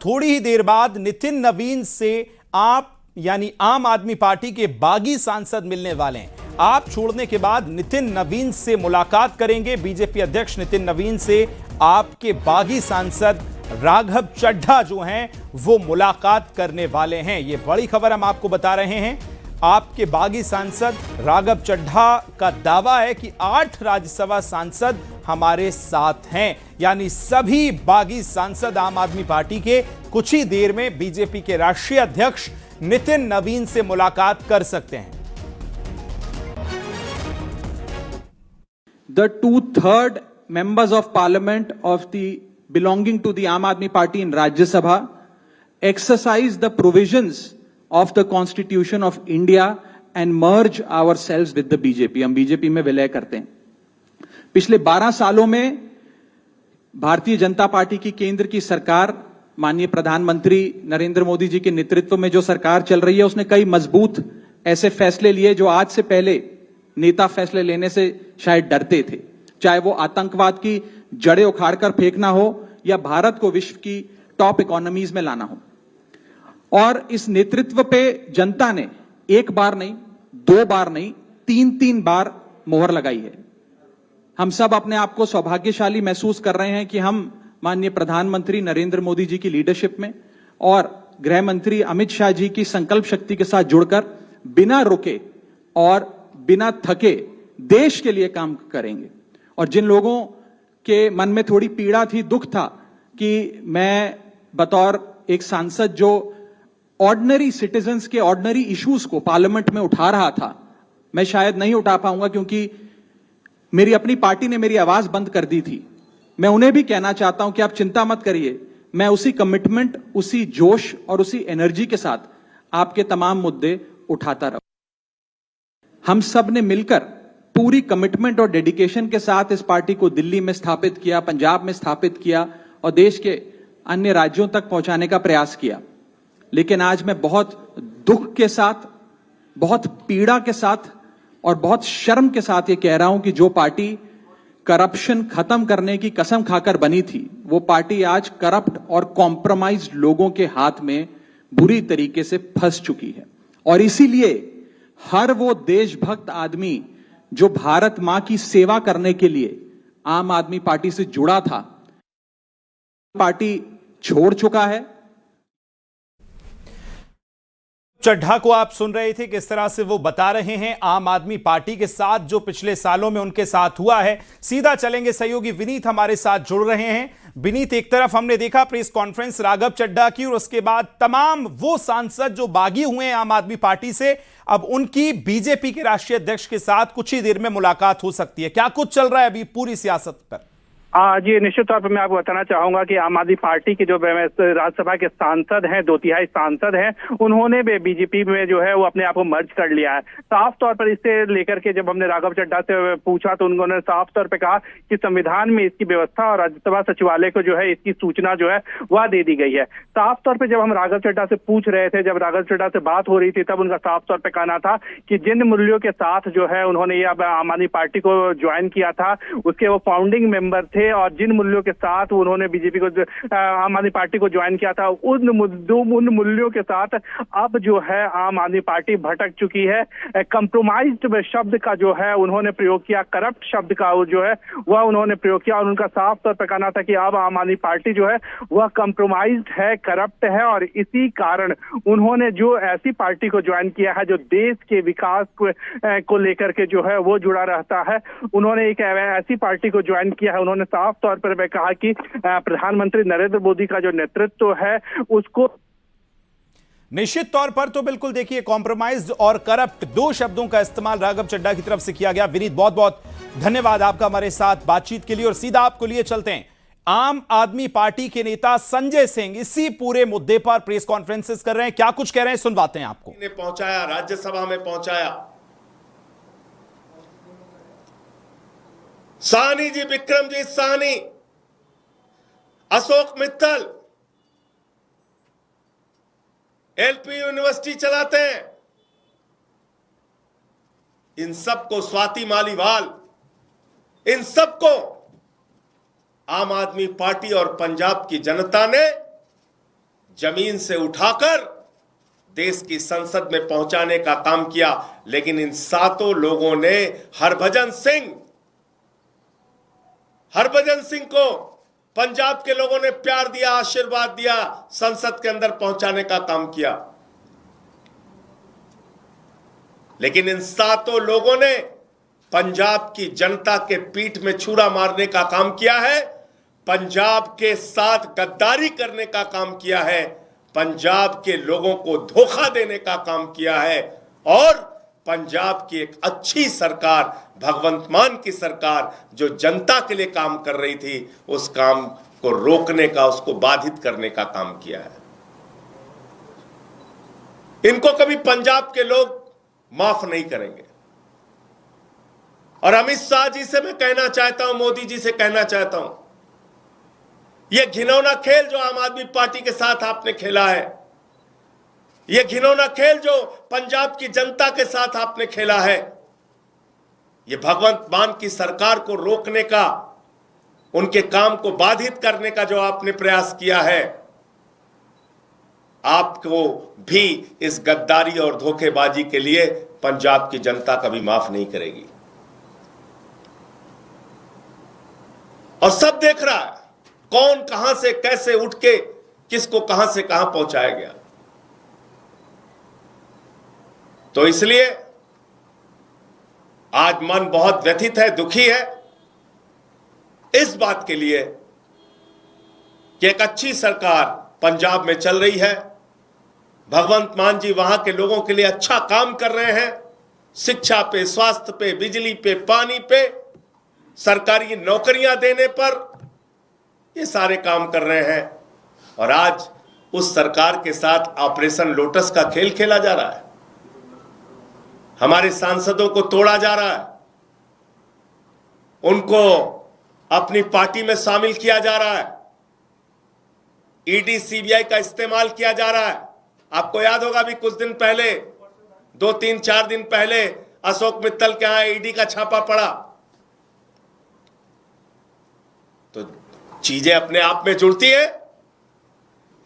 थोड़ी ही देर बाद नितिन नवीन से आप यानी आम आदमी पार्टी के बागी सांसद मिलने वाले हैं। आप छोड़ने के बाद नितिन नवीन से मुलाकात करेंगे। बीजेपी अध्यक्ष नितिन नवीन से आपके बागी सांसद राघव चड्ढा जो हैं वो मुलाकात करने वाले हैं। ये बड़ी खबर हम आपको बता रहे हैं। आपके बागी सांसद राघव चड्ढा का दावा है कि 8 राज्यसभा सांसद हमारे साथ हैं, यानी सभी बागी सांसद आम आदमी पार्टी के कुछ ही देर में बीजेपी के राष्ट्रीय अध्यक्ष नितिन नवीन से मुलाकात कर सकते हैं। The 2/3 members of parliament of the belonging to the Aam Aadmi Party in Rajya Sabha exercise the provisions of the Constitution of India and merge ourselves with the BJP। हम बीजेपी में विलय करते हैं। पिछले 12 सालों में भारतीय जनता पार्टी की केंद्र की सरकार, माननीय प्रधानमंत्री नरेंद्र मोदी जी के नेतृत्व में जो सरकार चल रही है, उसने कई मजबूत ऐसे फैसले लिए जो आज से पहले नेता फैसले लेने से शायद डरते थे। चाहे वो आतंकवाद की जड़ें उखाड़कर फेंकना हो या भारत को विश्व की टॉप इकोनॉमीज में लाना हो। और इस नेतृत्व पे जनता ने एक बार नहीं, 2 बार नहीं, 3 बार मोहर लगाई है। हम सब अपने आप को सौभाग्यशाली महसूस कर रहे हैं कि हम माननीय प्रधानमंत्री नरेंद्र मोदी जी की लीडरशिप में और गृह मंत्री अमित शाह जी की संकल्प शक्ति के साथ जुड़कर बिना रुके और बिना थके देश के लिए काम करेंगे। और जिन लोगों के मन में थोड़ी पीड़ा थी, दुख था कि मैं बतौर एक सांसद जो ऑर्डिनरी सिटीजन्स के ऑर्डिनरी इश्यूज को पार्लियामेंट में उठा रहा था, मैं शायद नहीं उठा पाऊंगा क्योंकि मेरी अपनी पार्टी ने मेरी आवाज बंद कर दी थी। मैं उन्हें भी कहना चाहता हूं कि आप चिंता मत करिए, मैं उसी कमिटमेंट, उसी जोश और उसी एनर्जी के साथ आपके तमाम मुद्दे उठाता रहूं। हम सब ने मिलकर पूरी कमिटमेंट और डेडिकेशन के साथ इस पार्टी को दिल्ली में स्थापित किया, पंजाब में स्थापित किया और देश के अन्य राज्यों तक पहुंचाने का प्रयास किया। लेकिन आज मैं बहुत दुख के साथ, बहुत पीड़ा के साथ और बहुत शर्म के साथ ये कह रहा हूं कि जो पार्टी करप्शन खत्म करने की कसम खाकर बनी थी, वो पार्टी आज करप्ट और कॉम्प्रोमाइज्ड लोगों के हाथ में बुरी तरीके से फंस चुकी है। और इसीलिए हर वो देशभक्त आदमी जो भारत मां की सेवा करने के लिए आम आदमी पार्टी से जुड़ा था, पार्टी छोड़ चुका है। चड्ढा को आप सुन रहे थे किस तरह से वो बता रहे हैं आम आदमी पार्टी के साथ जो पिछले सालों में उनके साथ हुआ है। सीधा चलेंगे, सहयोगी विनीत हमारे साथ जुड़ रहे हैं। विनीत, एक तरफ हमने देखा प्रेस कॉन्फ्रेंस राघव चड्ढा की और उसके बाद तमाम वो सांसद जो बागी हुए हैं आम आदमी पार्टी से, अब उनकी बीजेपी के राष्ट्रीय अध्यक्ष के साथ कुछ ही देर में मुलाकात हो सकती है। क्या कुछ चल रहा है अभी पूरी सियासत पर? जी, निश्चित तौर पर मैं आपको बताना चाहूंगा कि आम आदमी पार्टी के जो राज्यसभा के सांसद हैं, 2/3 सांसद हैं, उन्होंने भी बीजेपी में जो है वो अपने आप को मर्ज कर लिया है। साफ तौर पर इससे लेकर के जब हमने राघव चड्ढा से पूछा तो उन्होंने साफ तौर पर कहा कि संविधान में इसकी व्यवस्था और राज्यसभा सचिवालय को जो है इसकी सूचना जो है वह दे दी गई है। साफ तौर पर जब हम राघव चड्ढा से पूछ रहे थे, जब राघव चड्ढा से बात हो रही थी, तब उनका साफ तौर पर कहना था कि जिन मूल्यों के साथ जो है उन्होंने ये आम आदमी पार्टी को ज्वाइन किया था, उसके वो फाउंडिंग मेंबर थे और जिन मूल्यों के साथ उन्होंने बीजेपी को, आम आदमी पार्टी को ज्वाइन किया था, उन मूल्यों के साथ अब जो है आम आदमी पार्टी भटक चुकी है। कंप्रोमाइज्ड शब्द का जो है उन्होंने प्रयोग किया, करप्ट शब्द का जो है वह उन्होंने प्रयोग किया और उनका साफ तौर पर कहना था कि अब आम आदमी पार्टी जो है वह कंप्रोमाइज्ड है, करप्ट है और इसी कारण उन्होंने जो ऐसी पार्टी को ज्वाइन किया है जो देश के विकास को लेकर के जो है वो जुड़ा रहता है, उन्होंने एक ऐसी पार्टी को ज्वाइन किया है। उन्होंने साफ तौर पर मैं कहा कि प्रधानमंत्री नरेंद्र मोदी का जो नेतृत्व है उसको निश्चित तौर पर तो बिल्कुल देखिए, कॉम्प्रोमाइज्ड और करप्ट 2 शब्दों का इस्तेमाल राघव चड्ढा की तरफ से किया गया। विनीत, बहुत बहुत धन्यवाद आपका हमारे साथ बातचीत के लिए। और सीधा आपको लिए चलते हैं, आम आदमी पार्टी के नेता संजय सिंह इसी पूरे मुद्दे पर प्रेस कॉन्फ्रेंसेस कर रहे हैं। क्या कुछ कह रहे हैं सुनवाते हैं आपको। पहुंचाया, राज्यसभा में पहुंचाया। साहनी जी, विक्रमजीत साहनी, अशोक मित्तल एलपी यूनिवर्सिटी चलाते हैं, इन सबको, स्वाति मालीवाल, इन सबको आम आदमी पार्टी और पंजाब की जनता ने जमीन से उठाकर देश की संसद में पहुंचाने का काम किया। लेकिन इन सातों लोगों ने हरभजन सिंह को पंजाब के लोगों ने प्यार दिया, आशीर्वाद दिया, संसद के अंदर पहुंचाने का काम किया। लेकिन इन सातों लोगों ने पंजाब की जनता के पीठ में छुरा मारने का काम किया है, पंजाब के साथ गद्दारी करने का काम किया है, पंजाब के लोगों को धोखा देने का काम किया है और पंजाब की एक अच्छी सरकार, भगवंत मान की सरकार जो जनता के लिए काम कर रही थी, उस काम को रोकने का, उसको बाधित करने का काम किया है। इनको कभी पंजाब के लोग माफ नहीं करेंगे। और अमित शाह जी से मैं कहना चाहता हूं, मोदी जी से कहना चाहता हूं, यह घिनौना खेल जो आम आदमी पार्टी के साथ आपने खेला है, यह घिनौना खेल जो पंजाब की जनता के साथ आपने खेला है, यह भगवंत मान की सरकार को रोकने का, उनके काम को बाधित करने का जो आपने प्रयास किया है, आपको भी इस गद्दारी और धोखेबाजी के लिए पंजाब की जनता कभी माफ नहीं करेगी। और सब देख रहा है कौन कहां से कैसे उठ के किसको कहां से कहां पहुंचाया गया। तो इसलिए आज मन बहुत व्यथित है, दुखी है इस बात के लिए कि एक अच्छी सरकार पंजाब में चल रही है, भगवंत मान जी वहां के लोगों के लिए अच्छा काम कर रहे हैं, शिक्षा पे, स्वास्थ्य पे, बिजली पे, पानी पे, सरकारी नौकरियां देने पर, ये सारे काम कर रहे हैं। और आज उस सरकार के साथ ऑपरेशन लोटस का खेल खेला जा रहा है, हमारे सांसदों को तोड़ा जा रहा है, उनको अपनी पार्टी में शामिल किया जा रहा है, ईडी सीबीआई का इस्तेमाल किया जा रहा है। आपको याद होगा भी कुछ दिन पहले, 2-3-4 दिन पहले अशोक मित्तल के यहां ईडी का छापा पड़ा। तो चीजें अपने आप में जुड़ती है,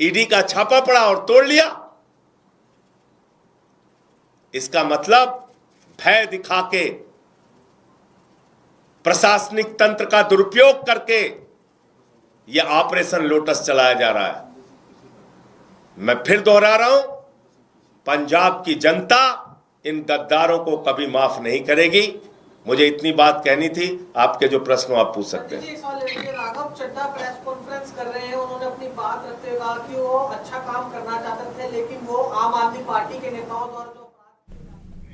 ईडी का छापा पड़ा और तोड़ लिया। इसका मतलब भय दिखा के, प्रशासनिक तंत्र का दुरुपयोग करके यह ऑपरेशन लोटस चलाया जा रहा है। मैं फिर दोहरा रहा हूं, पंजाब की जनता इन गद्दारों को कभी माफ नहीं करेगी। मुझे इतनी बात कहनी थी। आपके जो प्रश्न आप पूछ सकते हैं। राघव चड्ढा प्रेस कॉन्फ्रेंस कर रहे हैं, उन्होंने अपनी बात रखते हुए कहा कि वो अच्छा काम करना चाहते थे, लेकिन वो आम आदमी पार्टी के नेताओं द्वारा जो